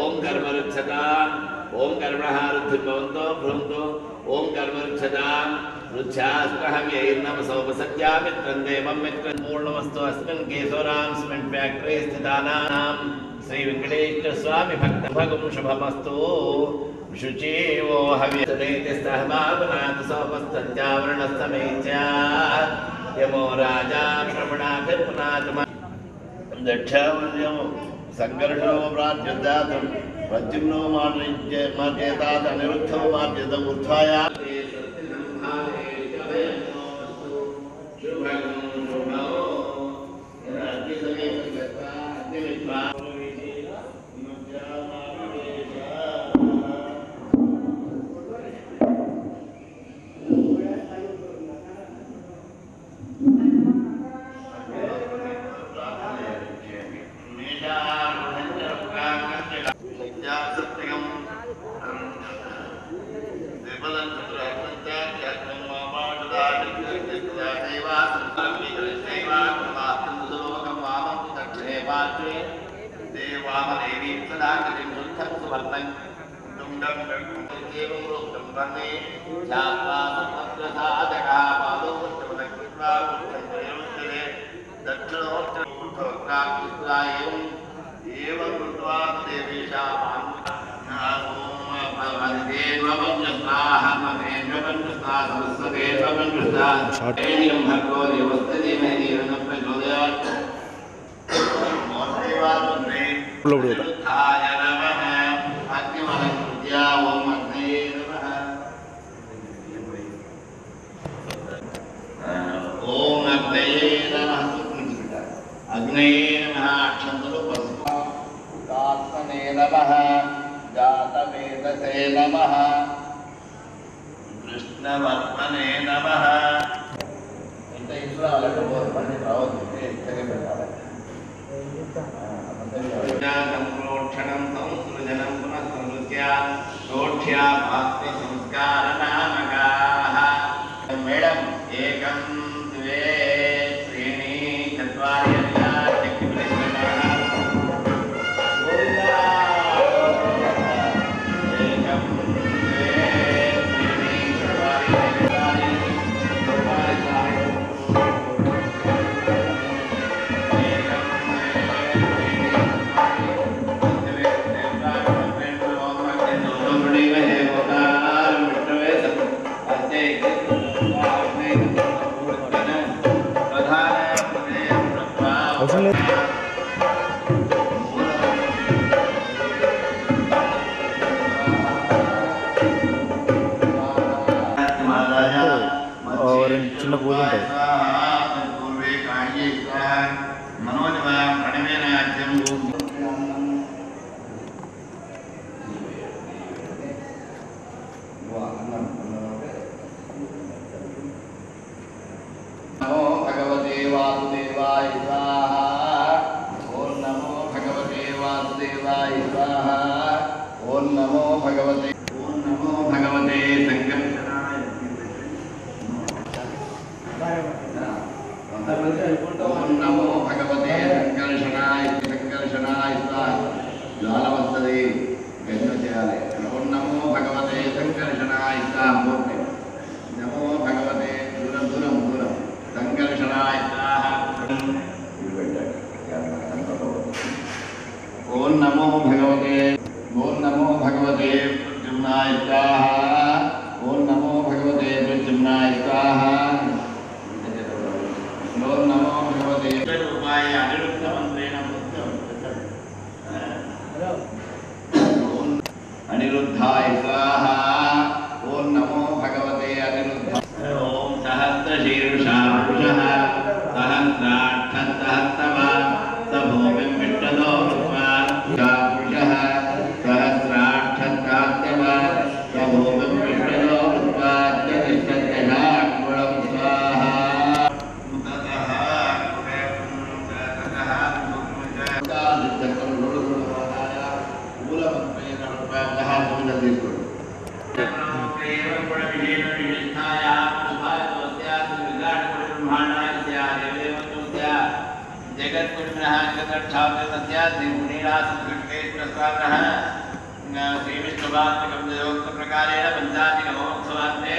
ओम कर्मरुच्छताम् ओम कर्मणः रुद्धिर्भवन्तो भ्रुवन्तु ओम कर्मरुच्छताम् रुच्छास्पहव्यैर्नमसोपसत्यामित्रं देवं मित्रं पूर्णमस्तु अस्मिन् केशोरामस्मिन् फैक्टरी स्थितानां श्री वेंकटेश्वर स्वामी भक्तभगं शुभमस्तु शुचिवो हव्यतेस्तहमावनाथ सोपसत्यावरणस्तमेच यमो राजा श्रवणाभिर्पुनात्मा दक्षावर्यं संकर्षो प्राप्यदातं प्रद्युम्नो मार्जेतात अनिरुद्धो मार्जेत ऊर्ध्वाया ओम नमो भगवते प्रद्युम्नाय स्वाहा ओम नमो भगवते रूपाय अनिरुद्ध मंत्रेण अनिरुद्धाय स्वाहा ओम नमो भगवते अनिरुद्ध ओम सहस्रशीर्षा पुरुषः सहस्राक्षसहस्रवा सभूमिं विष्टदो रूपा पुरुषः सहस्राक्षसहस्रवा सभूमिं विष्टदो रूपा जनिष्ठदशाकुलं स्वाहा प्रकारेण पंचाधिक महोत्सवार्थे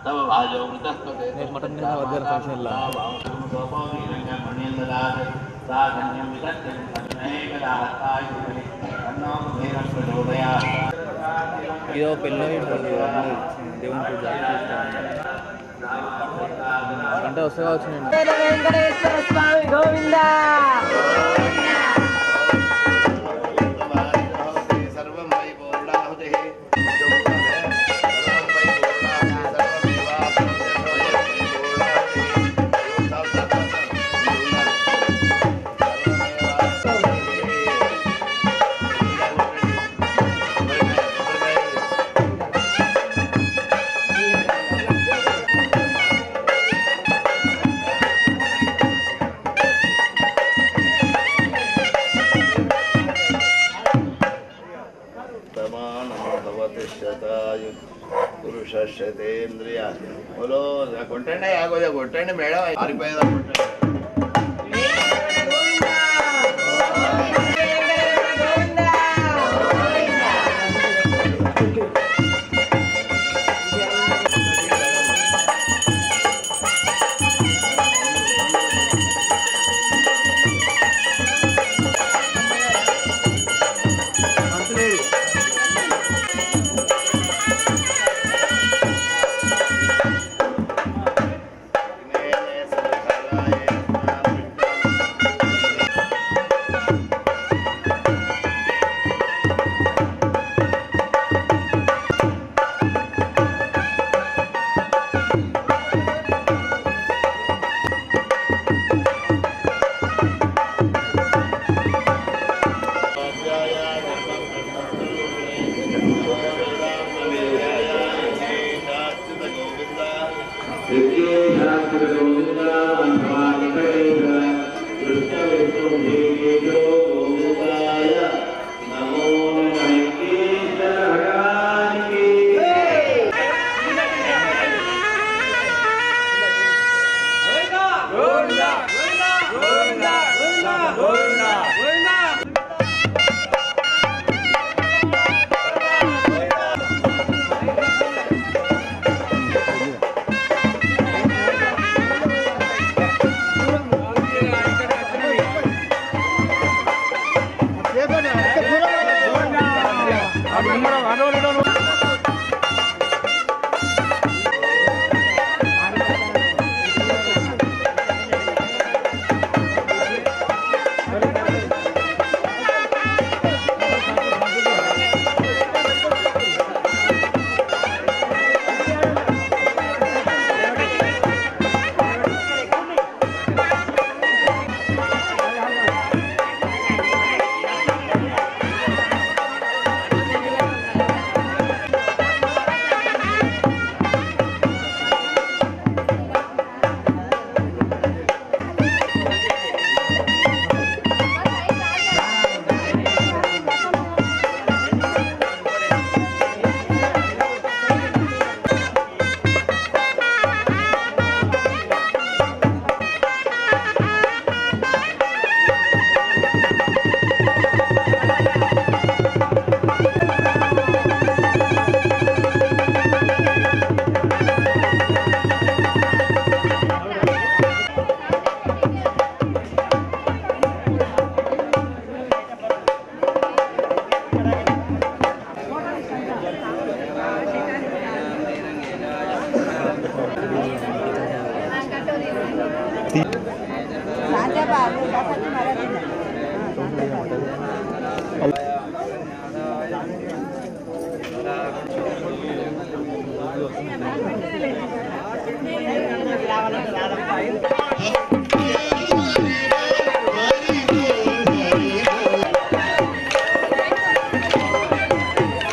तव भाजो मृतस्पते मटन वगैरह फंक्शन ला ఇదో పెళ్ళి దేవుని పూజ అంటే వస్తే కావచ్చు నేను వెంకటేశ్వర స్వామి గోవిందా పురుషేంద్రియ బోలో కొట్టండి ఆగోజా కొట్టండి మేడం ఆరిపోయేదా కొట్టండి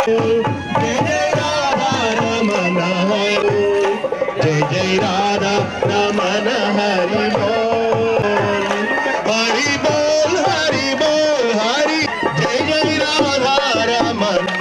जय जय राधा रमन हरि बोल हरि बोल हरि बोल हरि जय जय राधा रमन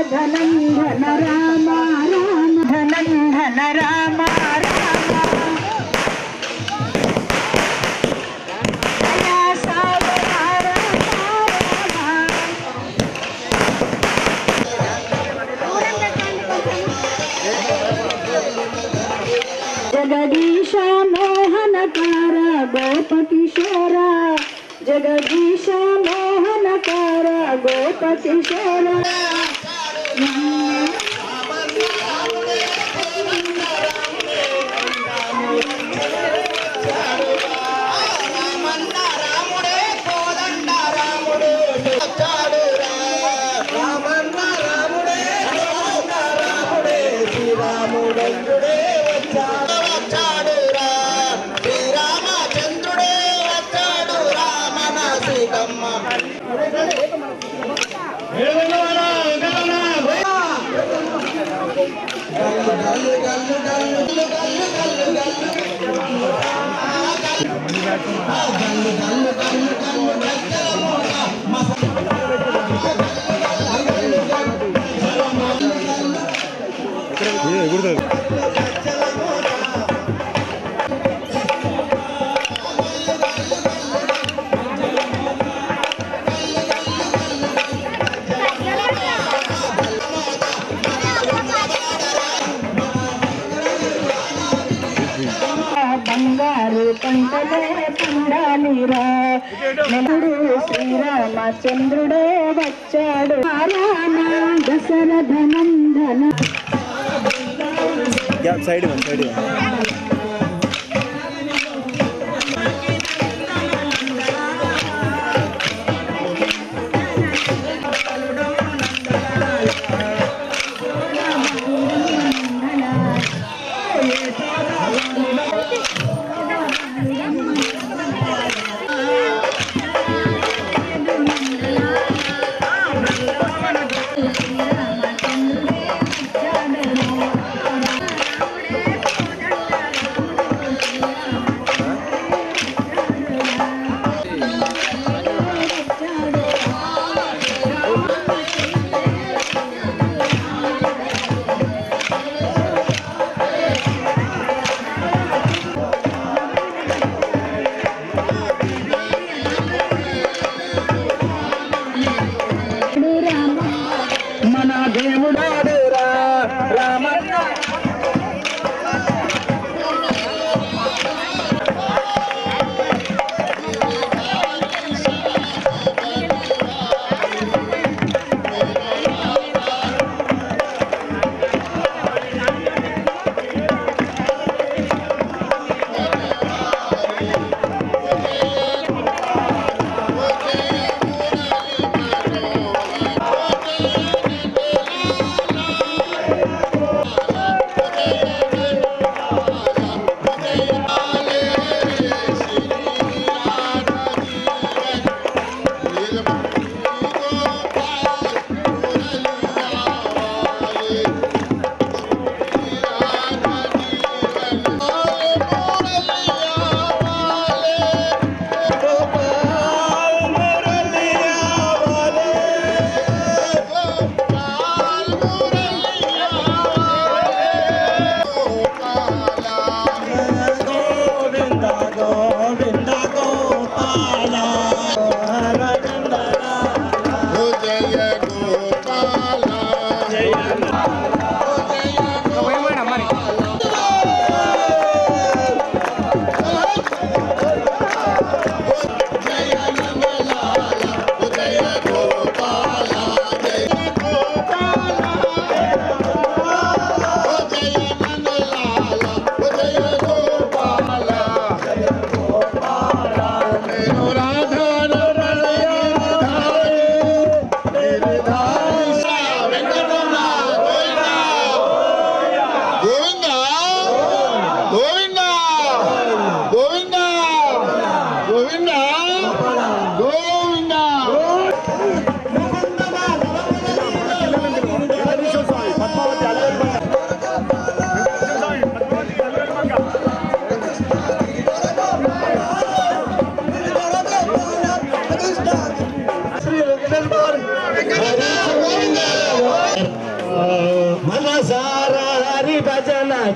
धनंधन राम राम धनंधन राम राम दया सावधान जगदीश मोहनकार गोप किशोरा जगदीश मोहनकार गोप किशोरा బంగారు పంటలే పండాలిరా నెలడు శ్రీరామచంద్రుడే వచ్చాడు రామ దశరథ నందన సైడ్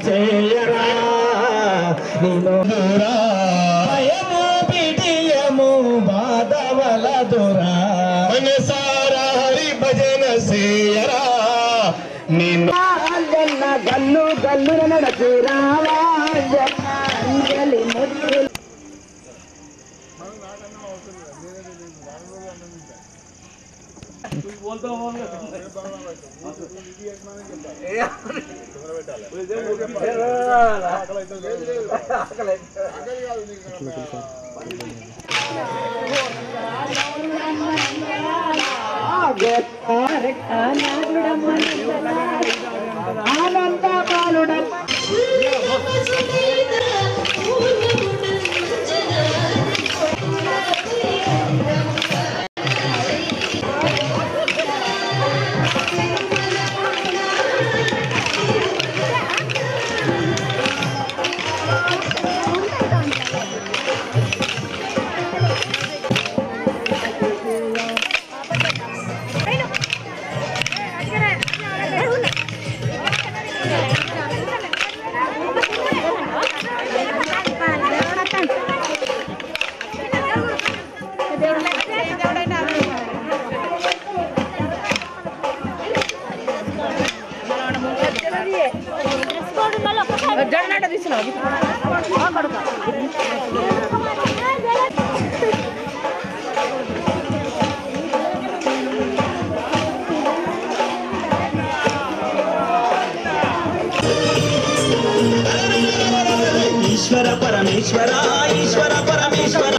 చేయరా నిన్ను భయము బిడియము బాధవలదురా మనసారా హరి భజన చేయరా నిన్ను గల్లు గల్లు నడచి రావా అంజలి ముద్దు ఆనంద బాలుడం జగన్నాట తీసినావు ఈశ్వర పరమేశ్వర ఈశ్వర పరమేశ్వర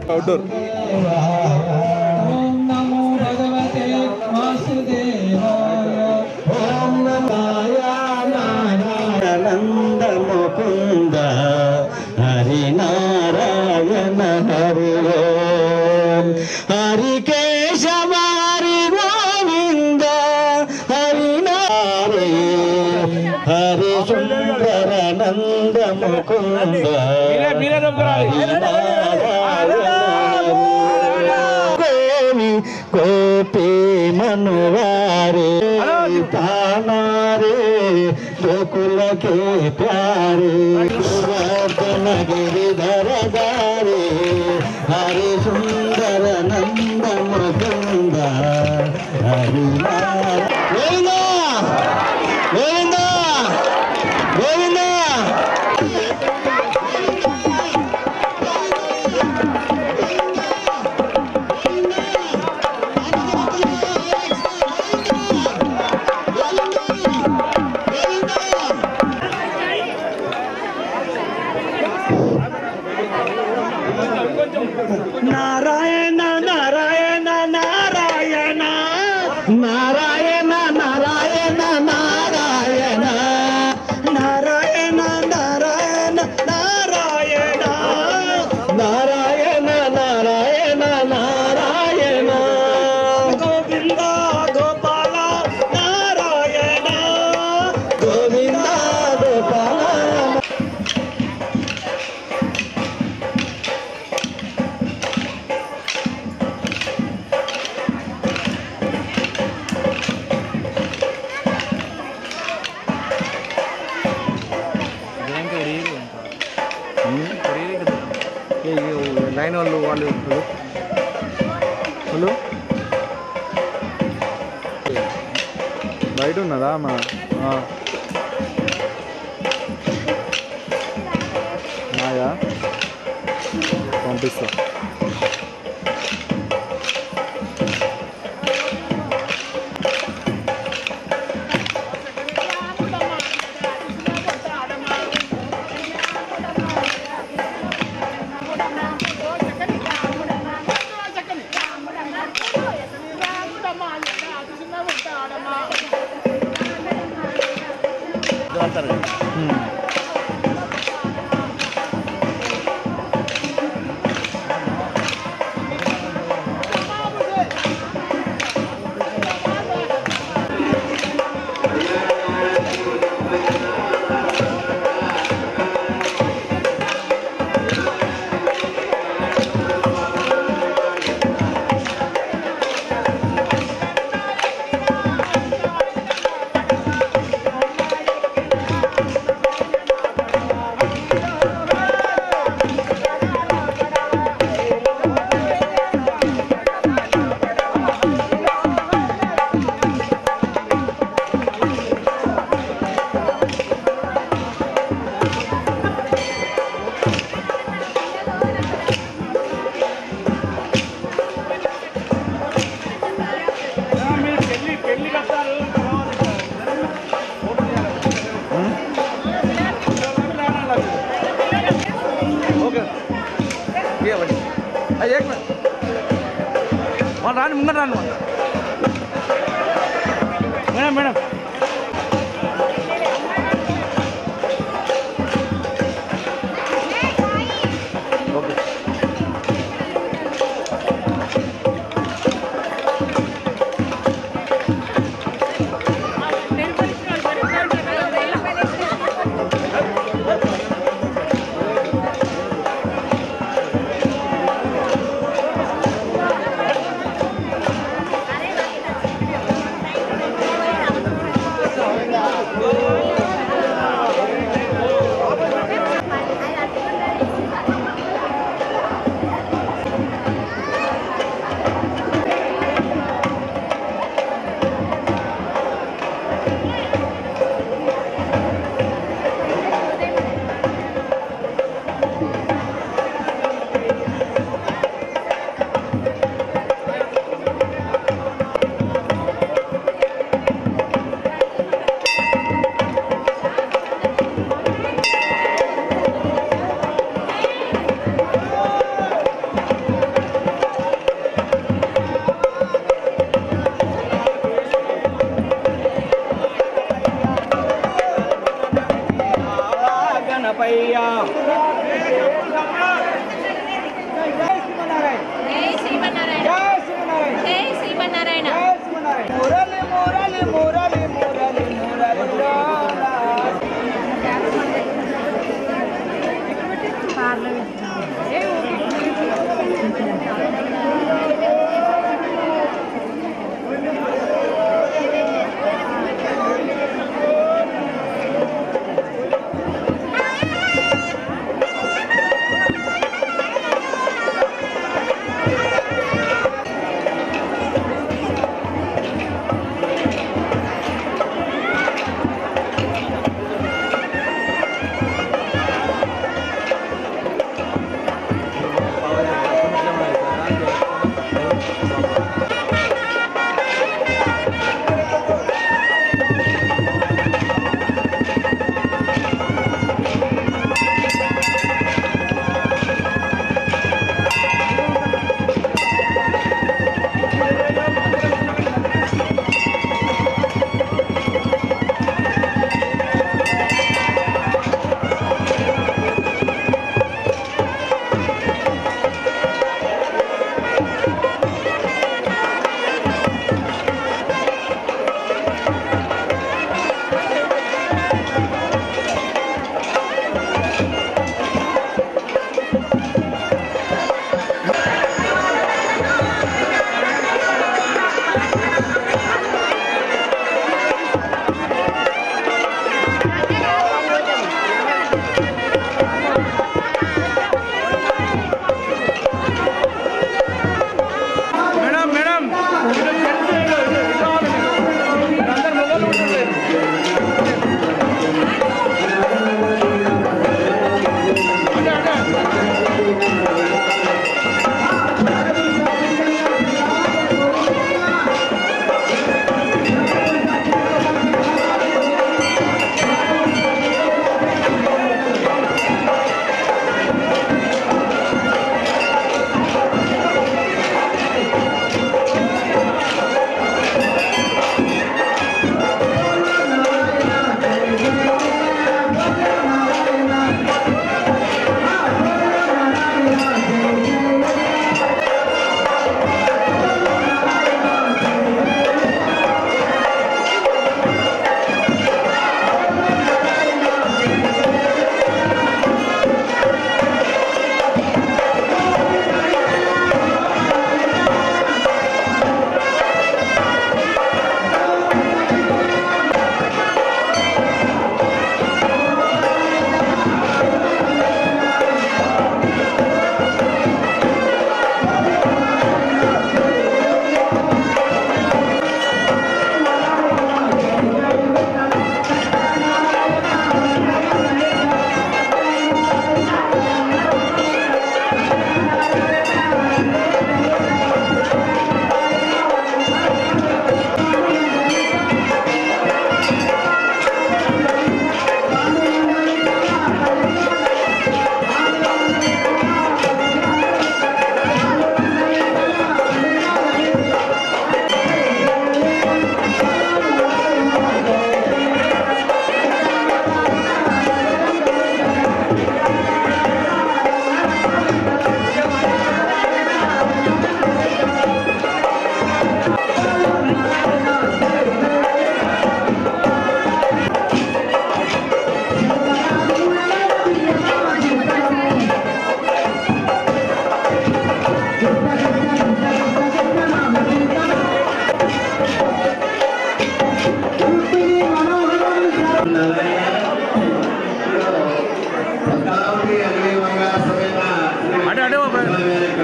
outdoor. Om Namo Bhagavate Vasudevaya. Om Namaya Nanda Mukunda Hari Narayana Hari Om Hari Keshava Hari Govinda Hari Narayana Hari Sundarananda Mukunda गोपी मनवारे तानारे गोकुल के प्यारे गिरिधर दारे हरे सुंदर नंद मुकुंद हरि పైన వాళ్ళు వాళ్ళు వాళ్ళు బయట ఉన్నదా మా మాయా పంపిస్తా. రాని ముంగట రాను మేడం మేడం ఓకే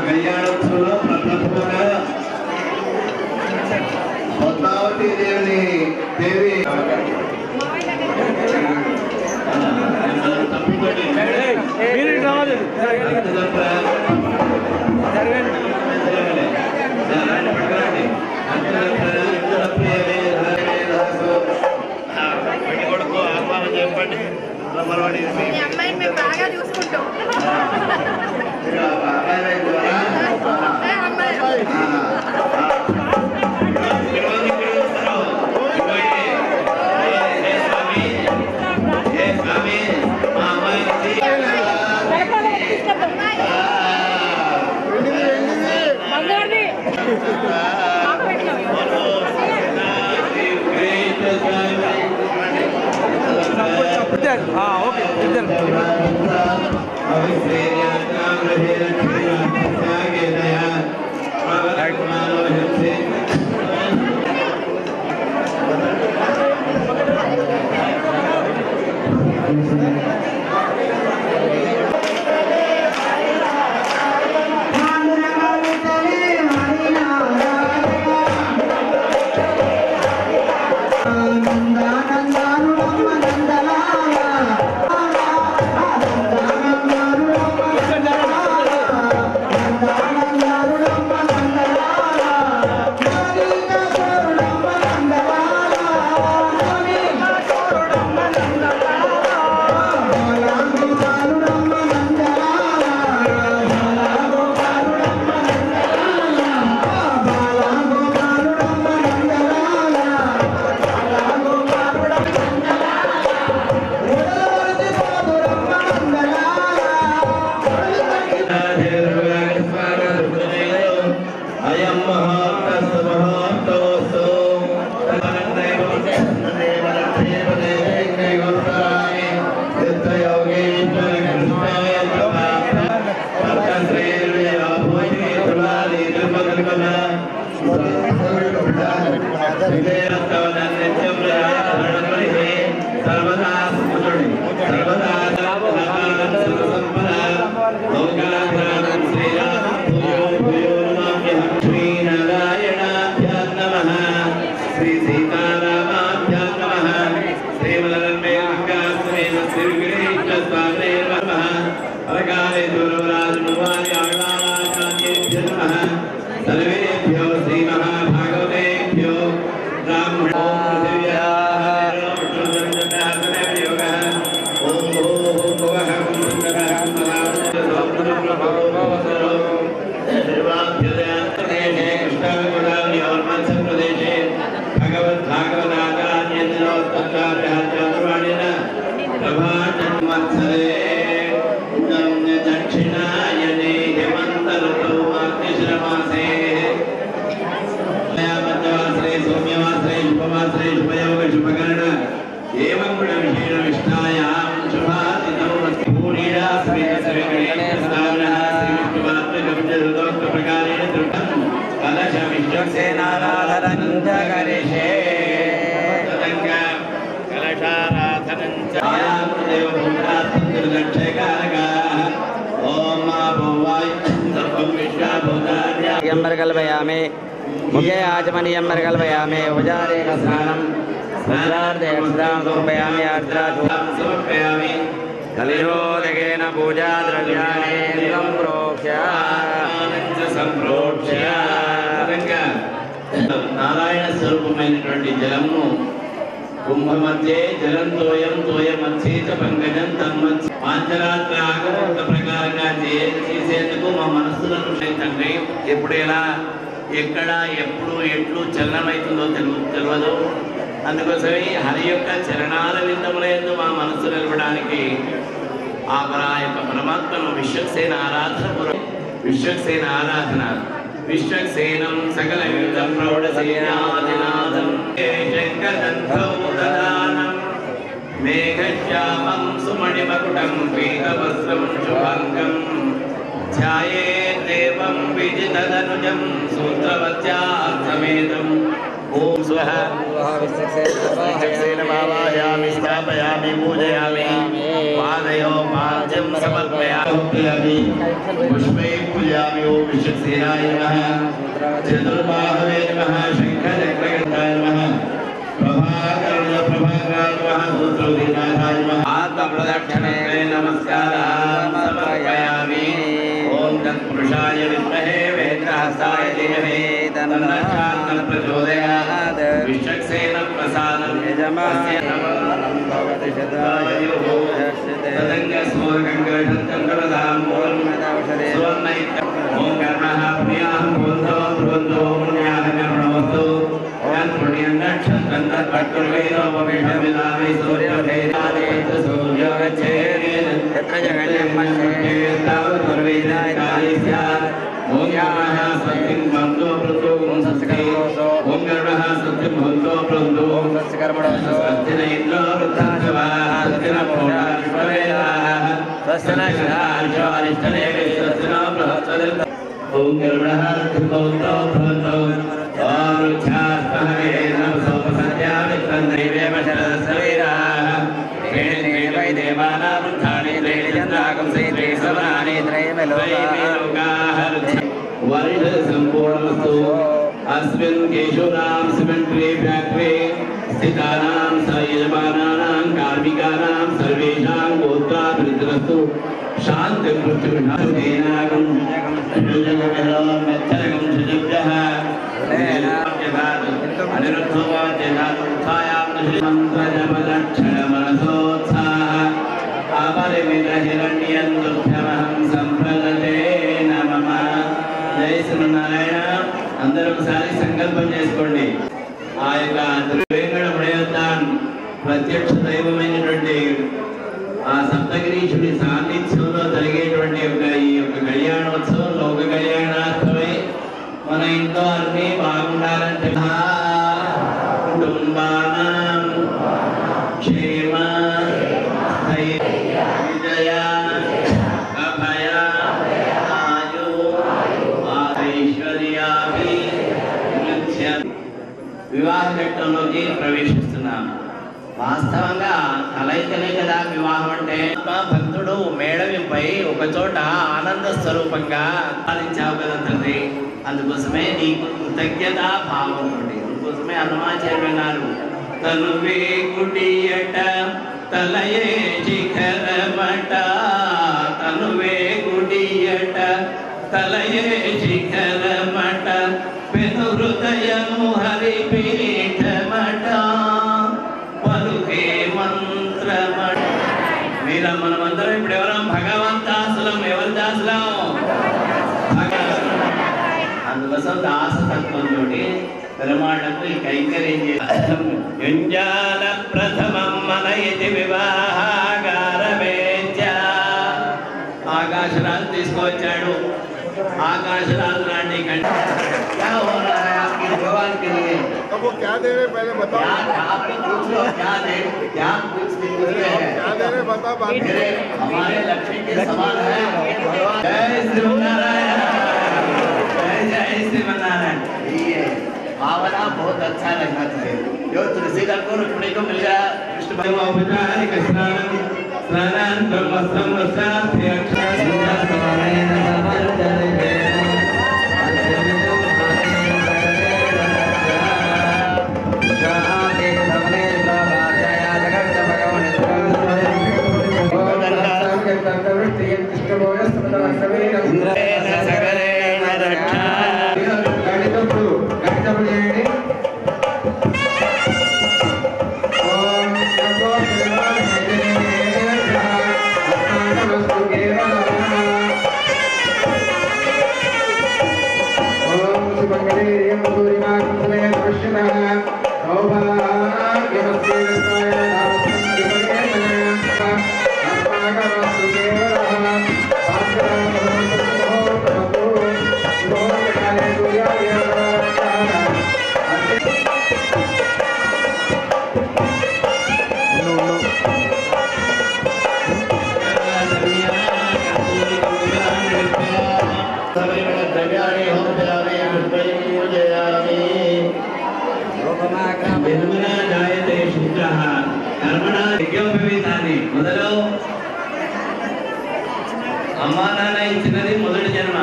కళ్యాణోత్సవంలో ప్రప్రథమంగా పద్మావతి దేవి మీరు రావాలి కొడుకు ఆహ్వానం చెప్పండి. అమ్మాయిని మేము బాగా చూసుకుంటాం. ఓకే ఇద్దరు कल्पयामि मुखे आचमनीयं कल्पयामि उपचारेण स्नानं समर्पयामि समर्पयामि कलिशोदकेन पूजा द्रव्याणि संप्रोक्ष्य नारायण स्वरूपమైనటువంటి జలము కుంభ మధ్య జలం తోయం తోయ మధ్య చ పంకజం తన్మధ్య పాంచరాత్ర ఆగమోక్త ప్రకారంగా చేసేందుకు మా మనస్సులను తండ్రి ఎప్పుడు ఎలా ఎక్కడ ఎప్పుడు ఎట్లు చలనమవుతుందో తెలియదు. అందుకోసమే హరి యొక్క చరణాల విందములందు మా మనస్సు నిలవడానికి ఆ యొక్క పరమాత్మను విశ్వక్సేన ఆరాధన విశ్వక్సేనం సకల వివిధం ప్రౌఢసేనాదినాదం శంకరంధౌదదానం మేఘశ్యామం సుమణిమకుటం పీతవస్త్రం శుభంగం ధ్యాయేదేవం విజితదనుజం సూత్రవత్యార్థమేదం ఓం స్వః విశ్వక్సేన భావాయామి స్థాపయామి పూజయామి పాదయో పాద్యం సమర్పయామి పుష్పై పూజయామి ఓం విశ్వక్సేనాయ నమః చతుర్బాహవే నమః శంఖచక్రగణాయ నమః ప్రభాకరాయ నమః సూత్రోదీనాయ నమః ఆత్మప్రదక్షిణే నమస్కారం సమర్పయామి ఓం తత్పురుషాయ విద్మహే వేదహస్తాయ ధీమహి తన్నః ప్రచోదయాత్ విశ్వక్సేన ప్రసాదం యజమానస్య నమః భవతి శతాయుః తదంగ స్మోరగంగ చంద్రదాం పూర్ణమదవశరే సువర్ణైత ఓం కర్మః పుణ్యాః బోధో బృందో పుణ్యాః కర్మవస్తు ఓం పుణ్యం నక్షత్రం తత్పట్టుర్వేదోపవిషమిదామి సూర్యోదయాదే సూర్యోగచ్ఛేదే యత్ర జగన్యం మధ్యే తావత్ పూర్వేదాయ కాళీ స్యాత్ ఓం యామః సత్యం భవంతో ప్రతో ఓం సత్కర్మోసో ఓం గరుడః సత్యం భవంతో ప్రతో ఓం సత్కర్మణోసో సత్యన ఇంద్రో వృద్ధాంశవా సత్యన పూర్ణాశ్వరేదాః సత్యన శిరాశ్వరిష్టనే సత్యన బృహత్సదం ఓం గరుడః సత్యం భవంతో ప్రతో ఓం రుఛాస్మహే నమసోపసత్యామిత్రందైవేమ శరదస్సవీరాः వై దేవానా వృద్ధాని త్రైజంతాకం సైతే సవనాని త్రైమలోకాః వర్ష సంపూర్ణమస్తు అస్మిన్ కేశూనాం సిమెంటరీ ఫ్యాక్టరీ స్థితానాం సయజమానానాం కార్మికానాం సర్వేషాం గోత్రాభివృద్ధిరస్తు శాంతి పృథ్వీనాగం మెచ్చరగం శుచిభ్యః అనిరుద్ధోవాద్యధాతుత్థాయాం మంత్రజపలక్షణమనసోత్సాహ అపరిమితహిరణ్యం దుర్భ్యమహం సంప్రదతే నమః. జై శ్రీనారాయణ. అందరూ ఒకసారి సంకల్పం చేసుకోండి. ఆ యొక్క త్రివేంకట ప్రయత్నాన్ని ప్రత్యక్ష దైవమైనటువంటి ఆ సప్తగిరీశుడి సాన్నిధ్యంలో జరిగేటువంటి ఈ యొక్క కళ్యాణోత్సవం లోక కళ్యాణార్థమై మన ఇంట్లో అన్ని బాగుండాలంటే కుటుంబానాం క్షేమ విజయ అభయ ఆయు ఐశ్వర్యాభివృద్ధ్య వివాహ ఘట్టంలోకి ప్రవేశిస్తున్నాం. వాస్తవంగా కలయికలే కదా వివాహం అంటే. భక్తుడు మేడవిపై ఒక చోట ఆనంద స్వరూపంగా పాలించావు కదా తండ్రి. అందుకోసమే నీకు కృతజ్ఞతా భావం ఉంది. అందుకోసమే హనుమాచార్య అన్నారు, తనువే గుడియట తలయే శిఖరమట, తనువే గుడియట తలయే శిఖరమట, పెను హృదయము హరిపీఠమట, పలుకే మంత్రమట. మీరా మనమందరం ఇప్పుడు ఎవరం భగవంతాసులం. ఎవరి దాసులం? అందుకోసం దాసతత్వంతో పెరుమాళ్లకు ఈ కైంకర్యం చేస్తాం. యుంజాల ప్రథమం మన ఇది వివాహాగారమేత్య. ఆకాశరాజు తీసుకువచ్చాడు. ఆకాశరాజు లాంటి भगवान के लिए तो वो क्या दे रहे पहले बताओ। आप भी पूछ लो क्या दे, क्या कुछ भी पूछ रहे हैं, क्या दे रहे बताओ। मेरे हमारे लक्ष्मी के समान है भगवान। जय श्रीमन्नारायण, जय श्रीमन्नारायण। ये भावना बहुत अच्छा लगना चाहिए। जो तुलसी दल को रुक्मिणी को मिल गया, कृष्ण भगवान औपचारिक स्नान स्नानांतरम वस्त्रम वस्त्राभ्य మొదలు అమ్మా నాన్న ఇచ్చినది మొదటి జన్మ,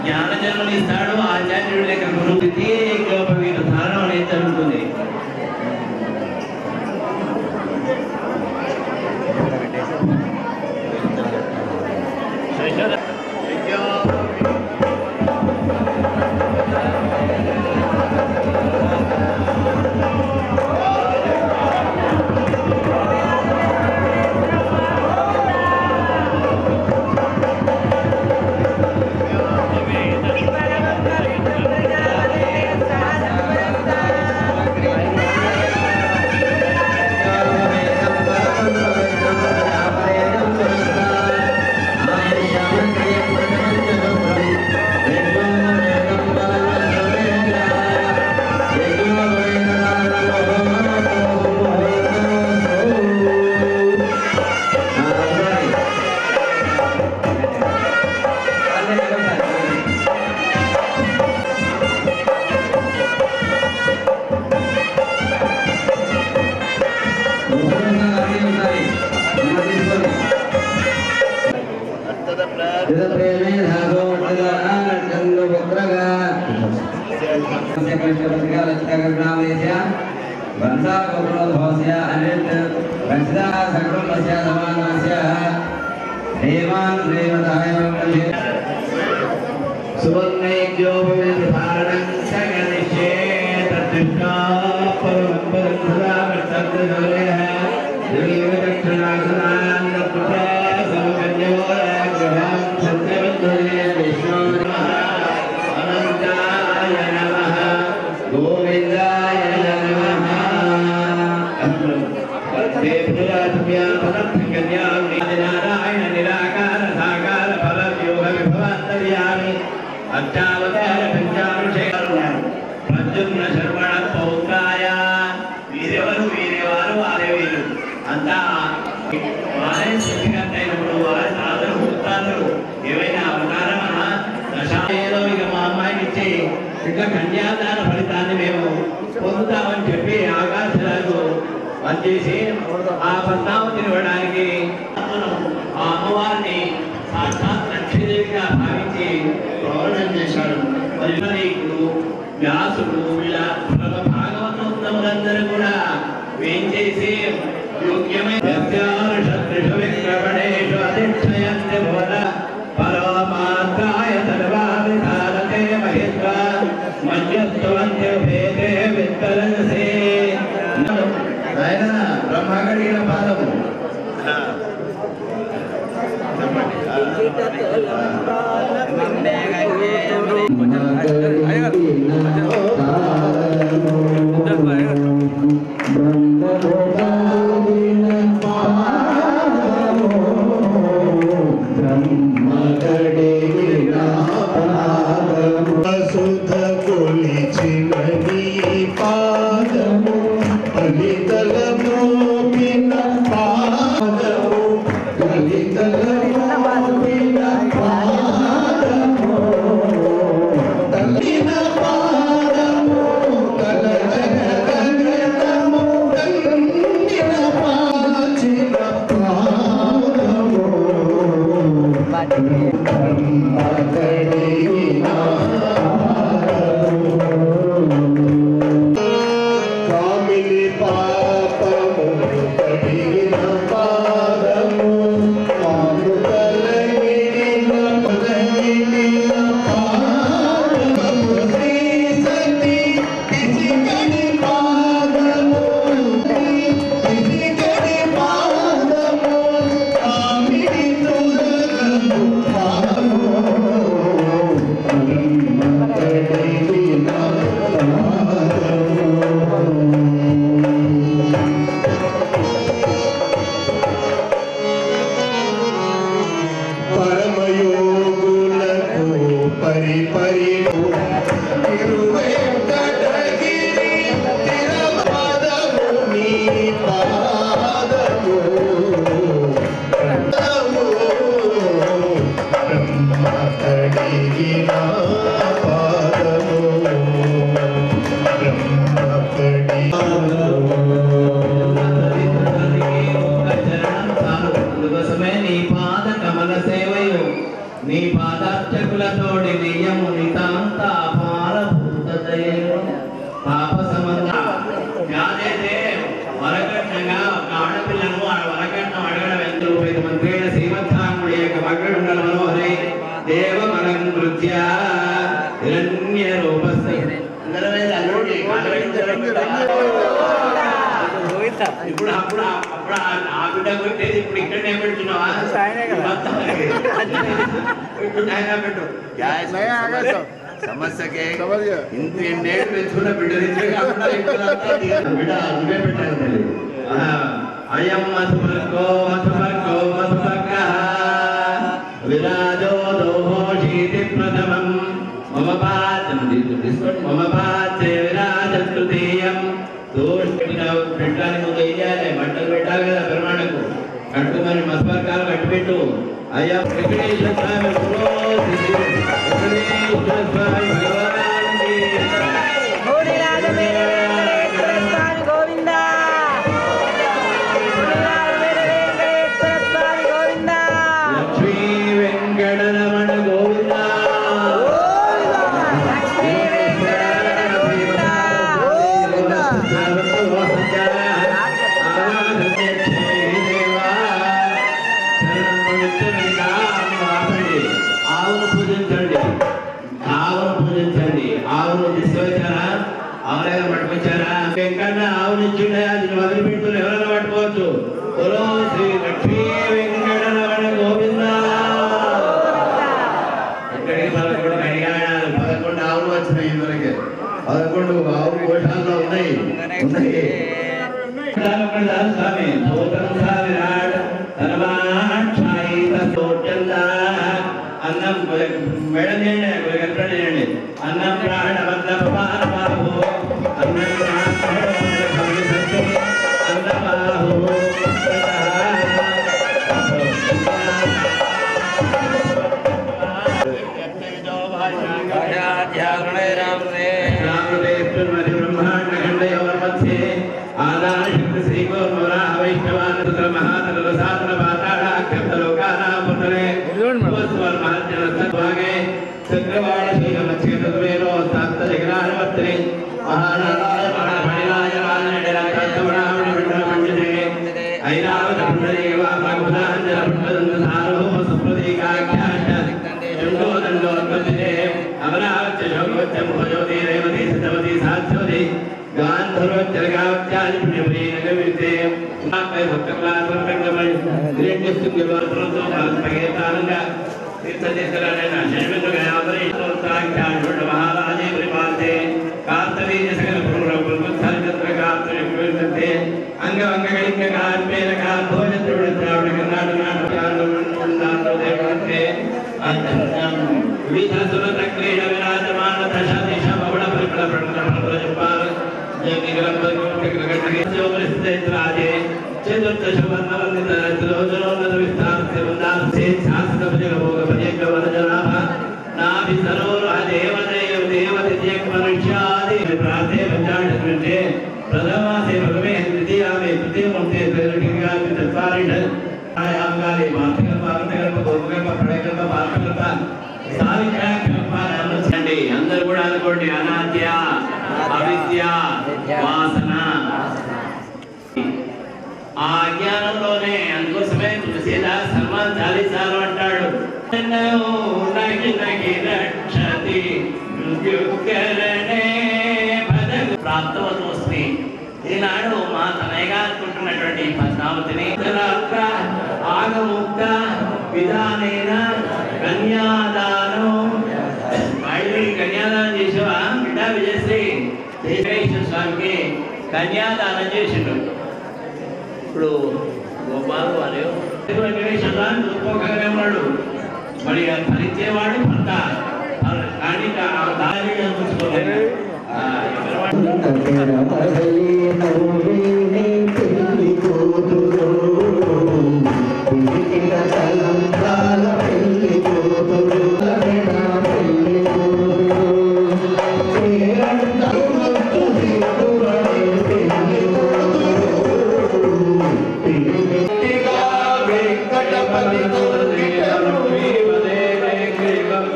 జ్ఞాన జన్మని ఇస్తాడు ఆచార్యుడు లేక గురువు. వీళ్ళ ధారణ అనేది జరుగుతుంది. ఇంకా కన్యాదాన ఫలితాన్ని మేము పొందుతామని చెప్పి ఆకాశాలకు పనిచేసి ఆ పద్మావతిని ఇవ్వడానికి ఆ అమ్మవారిని సాక్షాత్ లక్ష్మీదేవిగా భావించి ప్రవర్తన చేశాడు. ఇప్పుడు వ్యాసుడు వీళ్ళ భాగవతోత్తములందరూ కూడా ఏం చేసి యోగ్యమైన పరమాత్రాయ సర్వాధికారతే మహిత్వా మధ్యత్వంత్య భేదే విత్తరసే బ్రహ్మగడిన పాదము నీ పాదార్చకులతోడి నియము నితాంత అపారభూతదయను పాప సంబంధ యాదైతే వరకట్నంగా ఒక ఆడపిల్లను ఆ వరకట్నం అడగడం ఎంత మంత్రేణ శ్రీమద్ధాముడి యొక్క మగడు మనోహరే దేవమలం కృత్య హిరణ్య రూపస్థి ఇప్పుడు అప్పుడు అప్పుడు ఆ బిడ్డ కొట్టేది ఇప్పుడు ఇక్కడనే పెడుతున్నావా పెట్టు సమస్యకే ఇంత ఎన్నేళ్ళు పెంచుకున్న బిడ్డ బిడ్డ నువ్వే పెట్టాలి అయం మధుమర్గో మధుమర్గో మధుమర్గ విరాజో దోషీతి ప్రథమం మమ పాత్రం మమ పాత్రే విరాజ తృతీయం పెట్టడానికి ముందు వేయాలి బట్టలు పెట్టాలి కదా పెరుమాణకు కట్టుమని మస్పర్కాలు కట్టిపెట్టు అయ్యా వెంకటేశ్వర స్వామి లక్ష్మీ వెంకటరమణ గోవింద ఆవును పూజించండి ఆవును తీసుకొచ్చారా ఆవులేగా పట్టుకొచ్చారా వెంకన్న ఆవును ఇచ్చిండే అది వదిలిపెడుతున్న ఎవరైనా పట్టుకోవచ్చు శ్రీ లక్ష్మీ వెంకటరమణ గోవింద ఎక్కడికి 11 కడిగాడాలు 11 ఆవులు వచ్చినాయి ఇందులోకి 11 ఆవు కోశాల్లో ఉన్నాయి స్వామి విరాట్ అన్నం మేడం చేయండి కల్పన చేయండి అన్నం ప్రాణ బాబు అన్నం అన్నబాహు బ్రహ్మాండ ఖండయోర్ మధ్యే ఆదాన శక్తి శ్రీ గోర్మరా వైష్ణవాన సుత్ర మహాతర సాధన పాతాళాఖ్యప్త లోకానాం పునరే స్వర్ మహాజన సద్భాగే చక్రవాళ శ్రీరమచ్చేతవేరో సాత్త జగనారవర్తనే మహానారాయ మహాపణిరాయ రాజనడరాజమణామణి విఠల పండితే ఐరావత పుండరీవ భగవదాంజన పుండదంత సార్వభౌమ సుప్రతీకాఖ్యాశ దండో దండోద్వతే అమరావత్య శోకవత్యం భజోతి రేవతి సతవతి సాధ్యవతి గాంధర్వచ్చరగావత్యాది పుణ్యప్రియనగవితే మాపై భక్తకళాత్మకంగమై దిరేణ్యస్తుగ్యవాత్రంతో భారతపగేతానంగా తీర్థతీర్థరాయణ శైవగయావరీశ్వరాఖ్యానుడ మహారాజే పరిపాలతే కార్తవీర్య సకల పురుషులే అంగవంగళింగ కార్పేన కార్భోజత్రుడ ద్రావిడ కర్ణాటక వివిధ సురత క్రీడ విరాజమాన దశ దిశ బహుళ పరిమళ ప్రణల జపాల జగనిగలంబరిస్తే చతుర్దశ వర్ణవందిత త్రిలోచనోన్నత విస్తారస్య వృందాస్యే శాస్త్ర భజన భోగ భజక వరజనాభ నాభి సరోరః దేవదేవ దేవతిజ్ఞ మనుష్యాది ప్రార్థే పంచాశతే ప్రథమాసే భగవే ద్వితీయామే తృతీయముక్తే త్రైలోక్యంగా చత్వారిణ ఆయాంగాలే మాతృకల్ప అనంతకల్ప గోపకల్ప ప్రళయకల్ప పాలకల్ప సావిత్రాండి అందరూ కూడా అనుకోండి అనాద్య అవిద్య వాసన ఆ అజ్ఞానంలోనే అందుకోసమే తులసీదాస్ హనుమాన్ చాలీసాలు అంటాడు ప్రాప్తవతోస్మి ఈనాడు మా తనయగా అనుకుంటున్నటువంటి పద్మావతిని ఆగముక్త విధానైన కన్యాదానం మళ్ళీ కన్యాదానం చేసావా బిడ్డ విజయశ్రీ వెంకటేశ్వర స్వామికి కన్యాదానం చేసిండు ఇప్పుడు గోపాలు వారు వెంకటేశ్వర స్వామి చూసుకోగానే ఉన్నాడు మరి భరించేవాడు భర్త కానీ దాని చూసుకోలేదు వెంకటపతి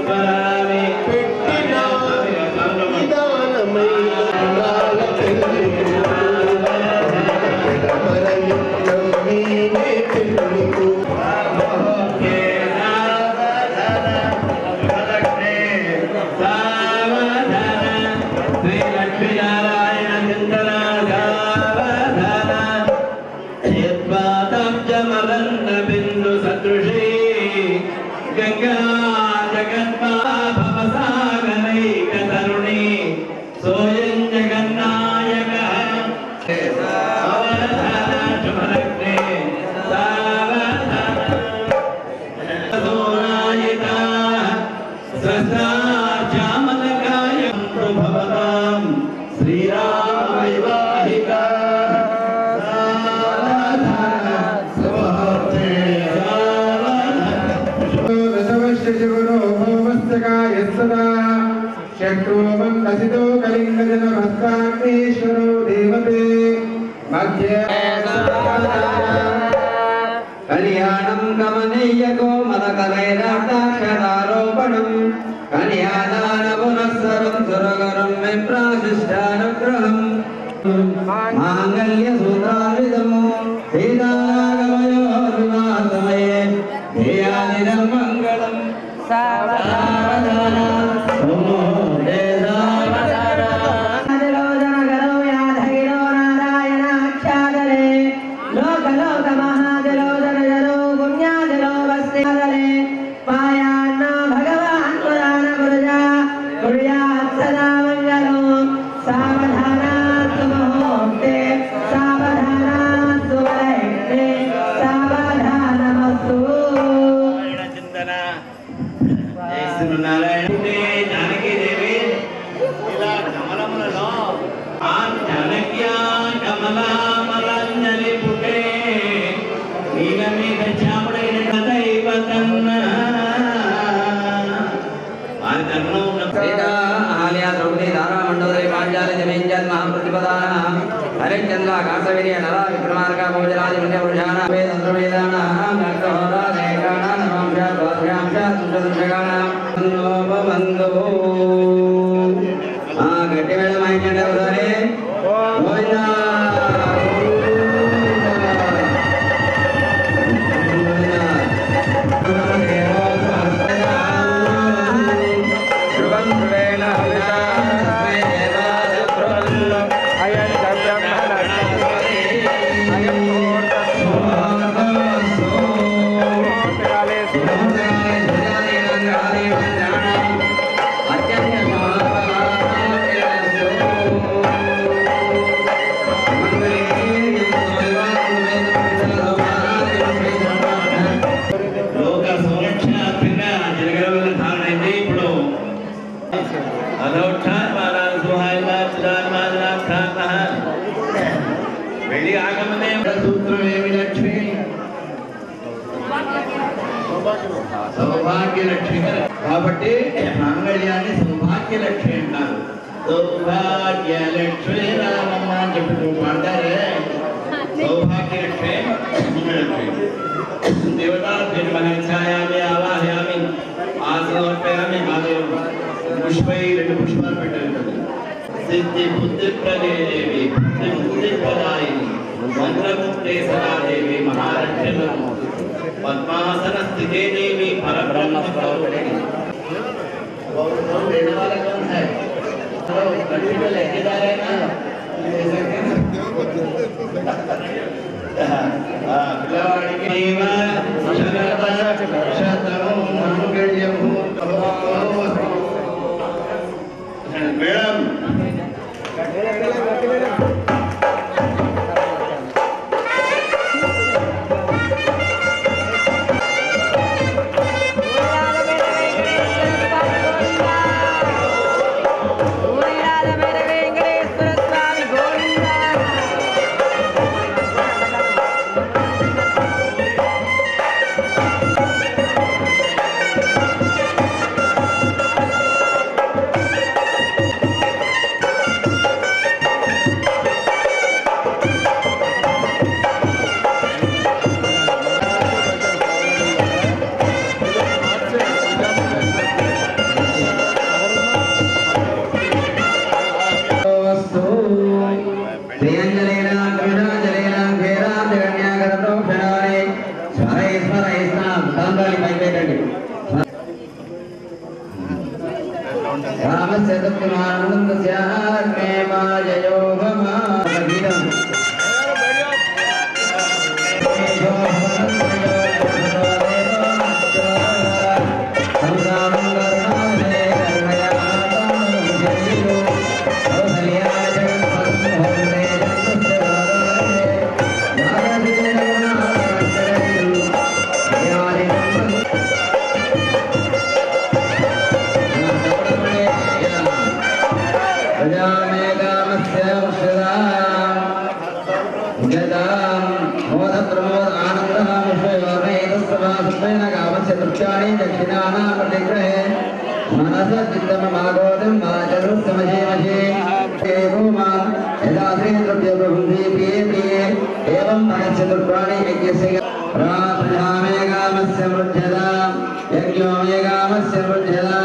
స్మరామి शत्रुमन्दसितो कलिङ्गजनभस्ताग्नेश्वरो देवते मध्ये कल्याणं कमनीयकोमलकलैराटाक्षरारोपणं कन्यादानपुरःसरं सुरगरं विप्राशिष्टानुग्रहं माङ्गल्यसूत्रान्वितमो सीतारागमयो विवाहसमये ध्येयादिदं मङ्गलं सावधाना हरिचंद्र कासवीर्य नला विक्रमार्क भोजराज पुण्य पुरुषाण वेदंद्रवेदान नक्तहोरा लेखान नमाम्या द्वाभ्याम्या सुंदरशगान नोपबंधो गट्टी मेळम आयकंडे उदारे गोविंदा సౌభాగ్యలక్ష్మి కాబట్టి మాంగళ్యాన్ని సౌభాగ్యలక్ష్మి అంటారు. సౌభాగ్యలక్ష్మి రామమ్మ అని చెప్పి పాడతారే సౌభాగ్యలక్ష్మి దేవతాఛాయామి ఆవాహయామి ఆసమర్పయామి మాదేవం పుష్పై 2 పుష్పాలు పెట్టారు కదా. సిద్ధి బుద్ధి ప్రదేవి బుద్ధి ప్రదాయిని మంత్రముక్తే సదాదేవి మహాలక్ష్మి पद्मासन स्थिते देवी परब्रह्म स्वरूपिणी देने वाला कौन है? लक्ष्मी को लेके जा रहे हैं ना पिलवाड़ी की देवा शतम मंगल्यम मैडम ఇస్తాం తాండాలి పైపెట్టండి రామస్య సత్యమానందస్య అగ్నే మాయయో గీతం दक्षिणानापतिग्रहे मनस चित्तममागोदं वाचरुस्तमजेमजे एवं यदा श्रीद्रव्यप्रभुंसि प्रिये प्रिये एवं मनस्य दुर्वाणि यज्ञस्य प्रार्थयामेकामस्य मृध्यदा यज्ञो मेकामस्य मृध्यदा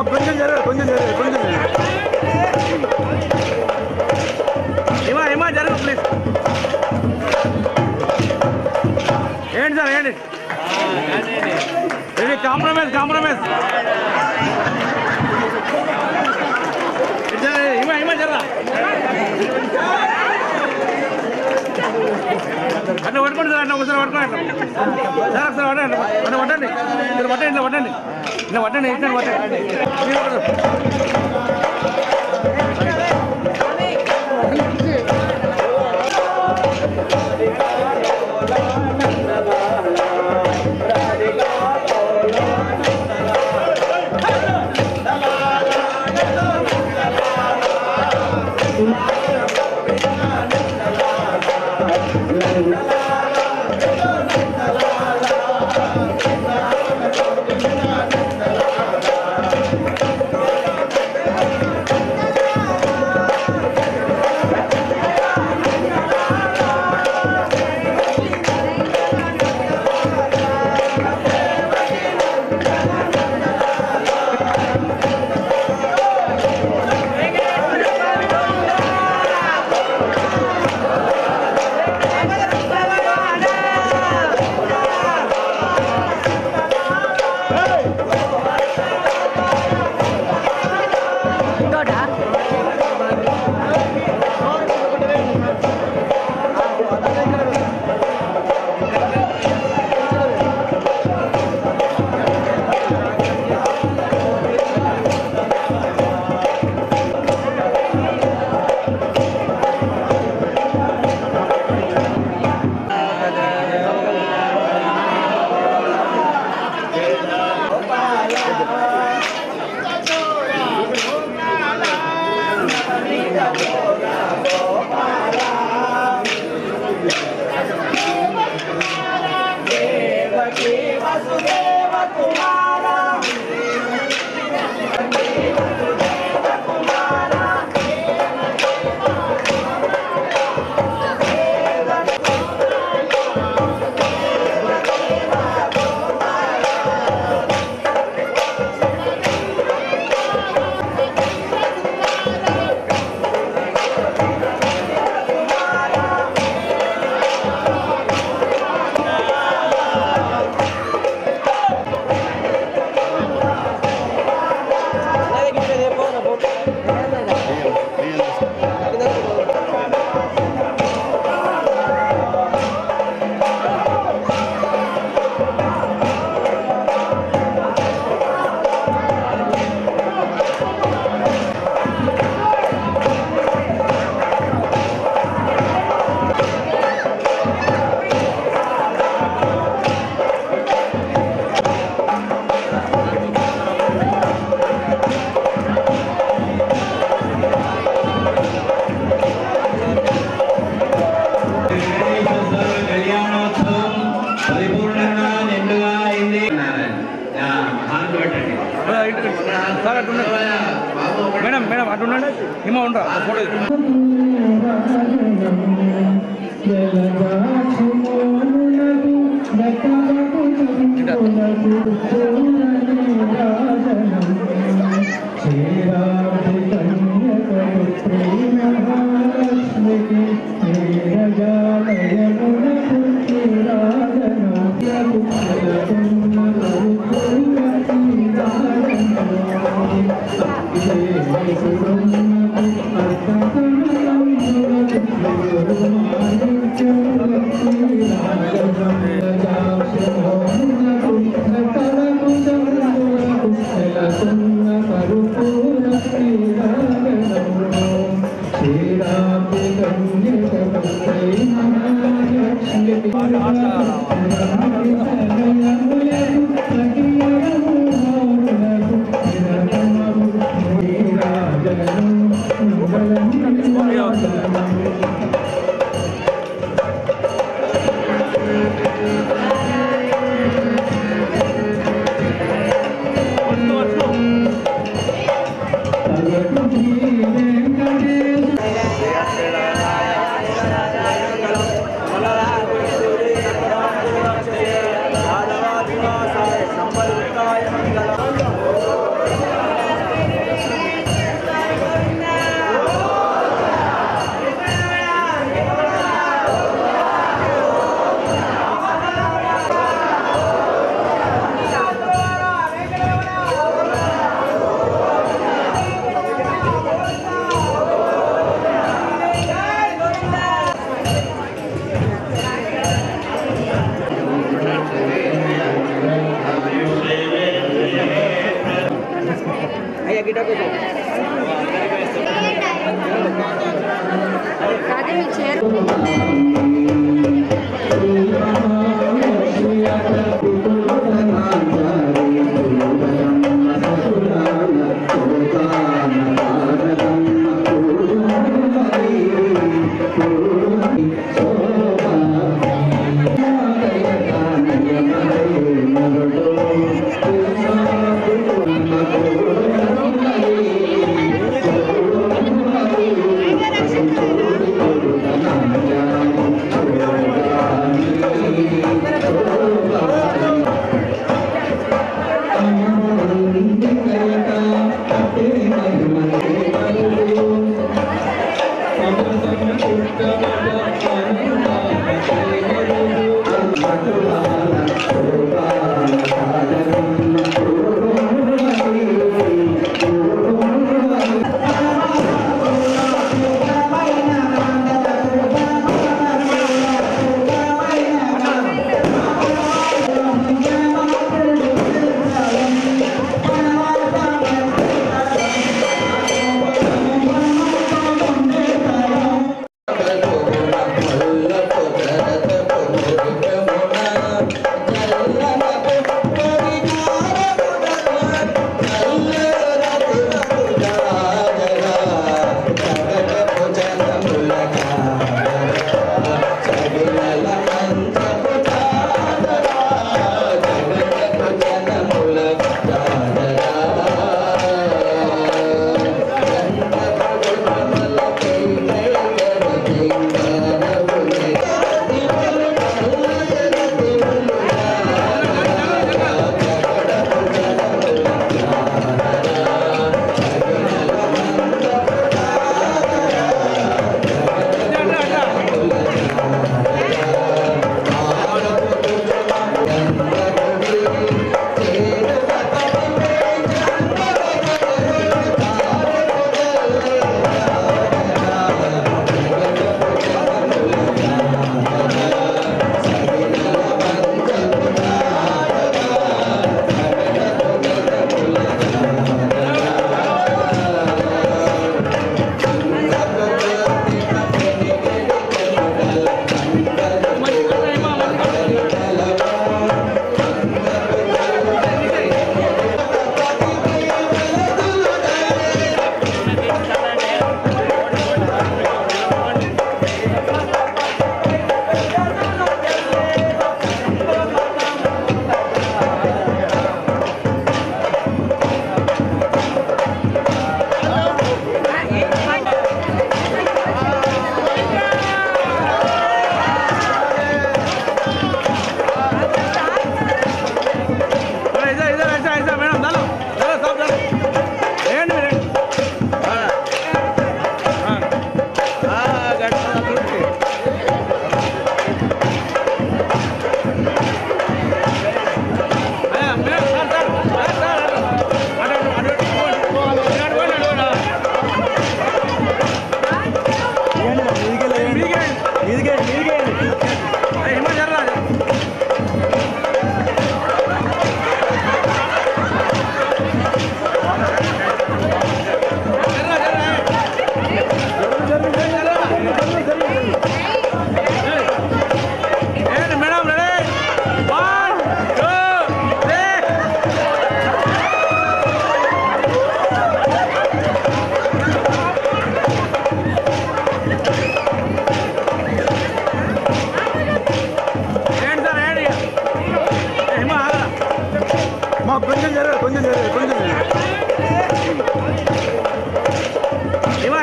पशवो కాంప్రమైజ్ కాంప్రమైజ్ జరా అట్లా పట్టుకోండి సార్ అట్లా ఒకసారి పట్టుకోండి సార్ ఒకసారి పట్టండి అట్లా పట్టండి ఇట్లా పట్టండి ఇట్లా పట్టండి ఇట్లా పట్టండి ఇట్లా పట్టండి మేడం మేడం అటు ఉండండి హిమ ఉండరా ఫోటో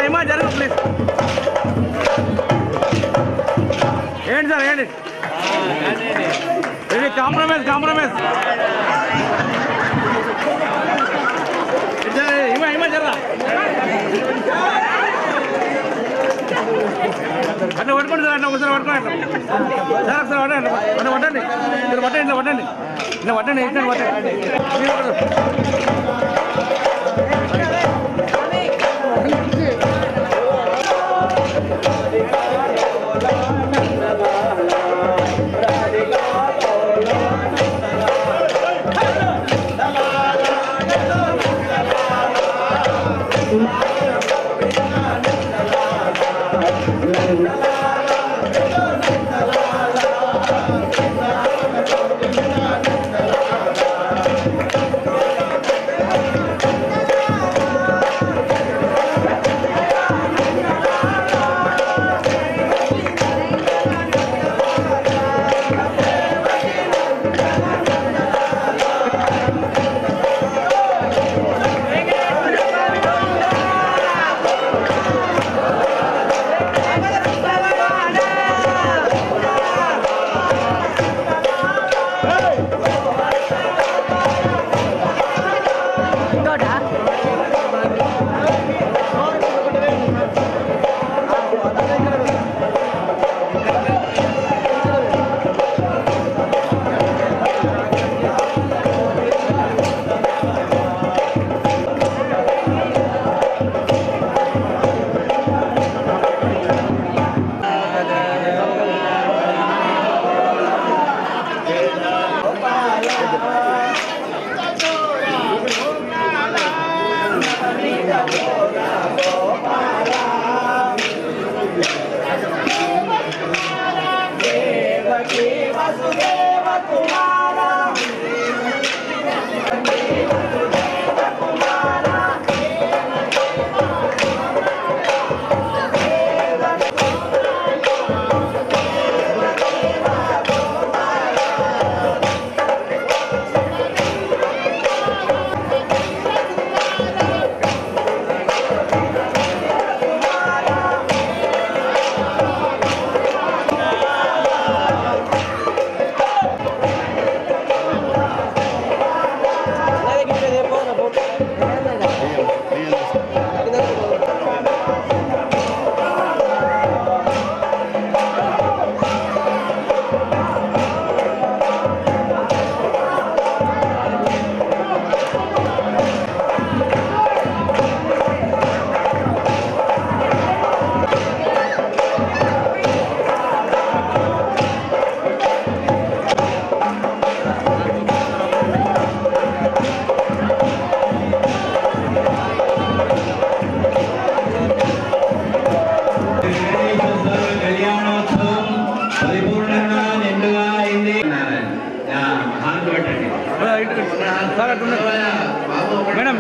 ఏమా జరుగు ప్లీజ్. ఏంటి సార్ ఏంటి ఇది కాంప్రమైజ్ ఏమా జరా అట్లా పట్టుకోండి సార్. అట్లా ఒకసారి పట్టుకోండి. సార్ ఒకసారి పట్టండి. అట్లా పట్టండి. ఇట్లా పట్టండి. ఇట్లా పట్టండి.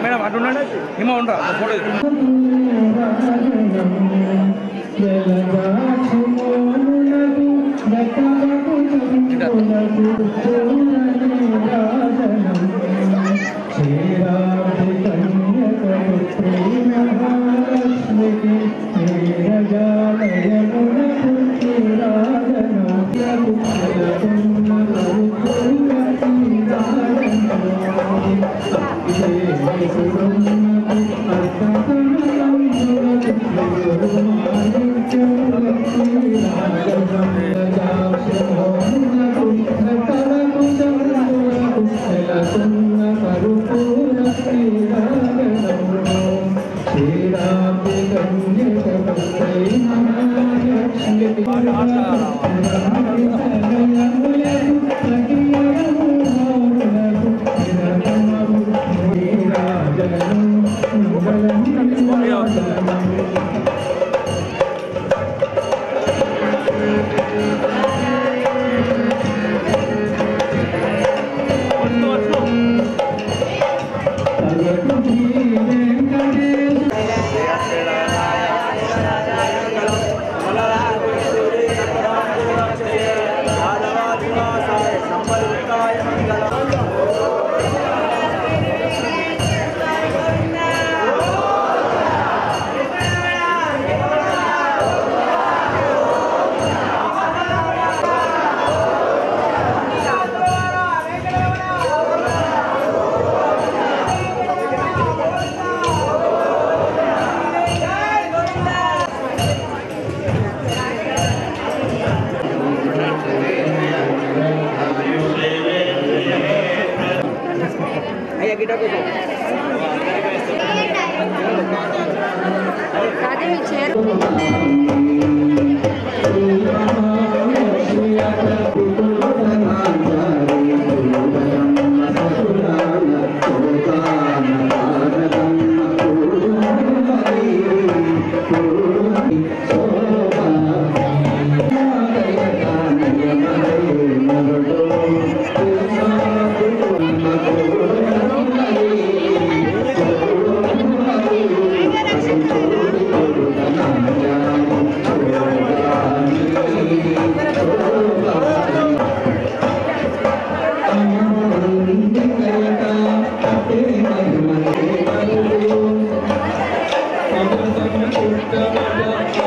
మేడం అటు ఉండండి. ఏమో ఉండరా ఫోటో అమృతం పుట్టమట